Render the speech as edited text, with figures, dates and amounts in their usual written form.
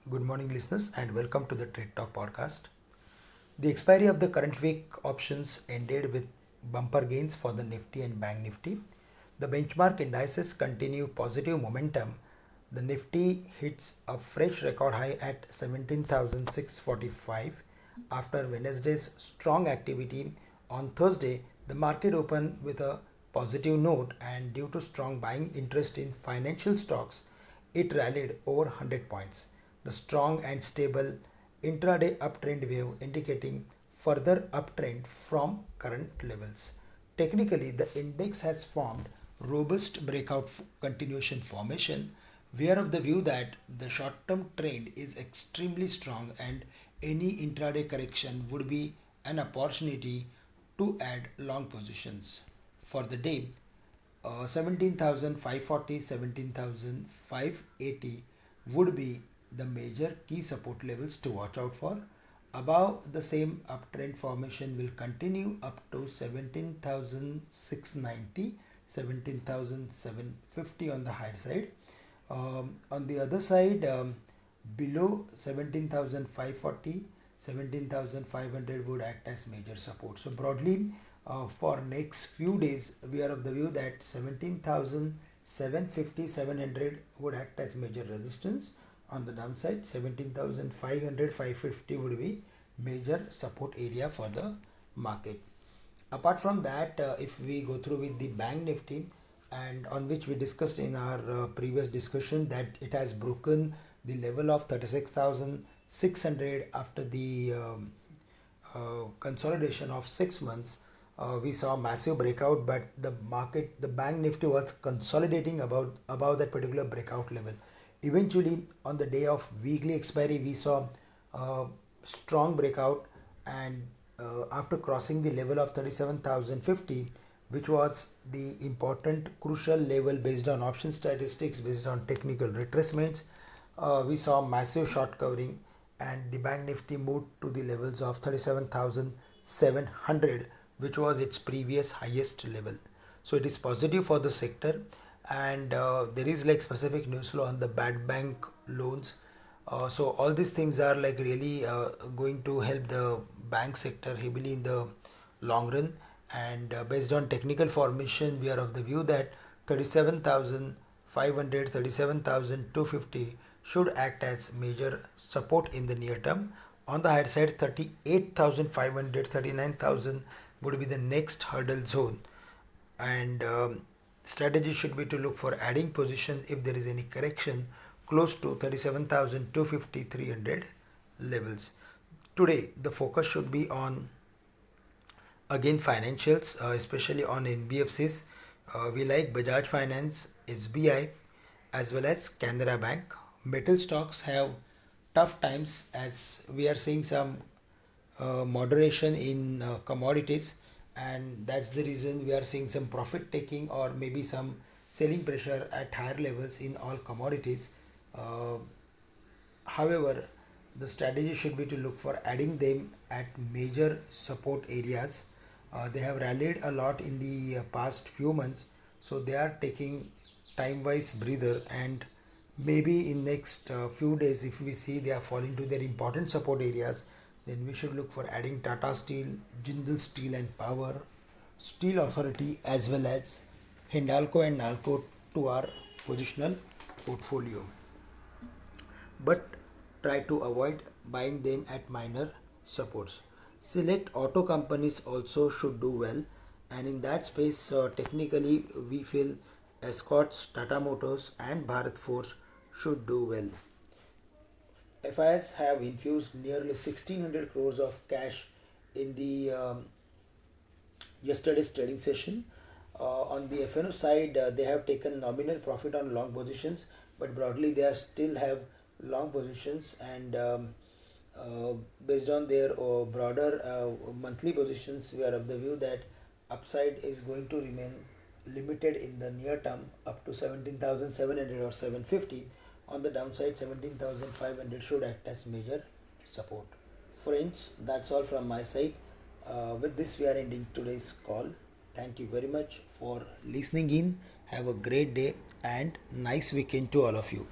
Good morning, listeners, and welcome to the Trade Talk podcast. The expiry of the current week options ended with bumper gains for the Nifty and Bank Nifty. The benchmark indices continue positive momentum. The Nifty hits a fresh record high at 17,645 after Wednesday's strong activity. On Thursday, the market opened with a positive note, and due to strong buying interest in financial stocks, it rallied over 100 points. The strong and stable intraday uptrend wave indicating further uptrend from current levels. Technically, the index has formed robust breakout continuation formation. We are of the view that the short-term trend is extremely strong and any intraday correction would be an opportunity to add long positions. For the day, 17,540, would be the major key support levels to watch out for. Above the same uptrend formation will continue up to 17,690, 17,750 on the higher side. On the other side, below 17,540, 17,500 would act as major support. So broadly, for next few days, we are of the view that 17,750, 700 would act as major resistance. On the downside, 17,500, 550 would be major support area for the market. Apart from that, if we go through with the Bank Nifty, and on which we discussed in our previous discussion that it has broken the level of 36,600 after the consolidation of 6 months. We saw massive breakout, but the Bank Nifty was consolidating above that particular breakout level. Eventually, on the day of weekly expiry, we saw strong breakout, and after crossing the level of 37,050, which was the important crucial level based on option statistics, based on technical retracements, we saw massive short covering, and the Bank Nifty moved to the levels of 37,700, which was its previous highest level. So it is positive for the sector, and there is like specific news flow on the bad bank loans. So all these things are like really going to help the bank sector heavily in the long run. And based on technical formation, we are of the view that 37,500, 37,250 should act as major support in the near term. On the higher side, 38,500, 39,000 would be the next hurdle zone, and strategy should be to look for adding position if there is any correction close to 37,250, 300 levels. Today, the focus should be on again financials, especially on NBFCs. We like Bajaj Finance, SBI, as well as Canara Bank. Metal stocks have tough times as we are seeing some moderation in commodities, and that's the reason we are seeing some profit taking or maybe some selling pressure at higher levels in all commodities. Uh, However, the strategy should be to look for adding them at major support areas. They have rallied a lot in the past few months, so they are taking time-wise breather, and maybe in next few days, if we see they are falling to their important support areas, then we should look for adding Tata Steel, Jindal Steel and Power, Steel Authority, as well as Hindalco and Nalco to our positional portfolio, but try to avoid buying them at minor supports. Select auto companies also should do well, and in that space, technically, we feel Escorts, Tata Motors, and Bharat Forge should do well. FIS have infused nearly 1600 crores of cash in the yesterday's trading session. On the FNO side, they have taken nominal profit on long positions, but broadly they are still have long positions, and based on their broader monthly positions, we are of the view that upside is going to remain limited in the near term up to 17,700 or 750. On the downside, 17,500 should act as major support. Friends, that's all from my side. With this, we are ending today's call. Thank you very much for listening in. Have a great day and nice weekend to all of you.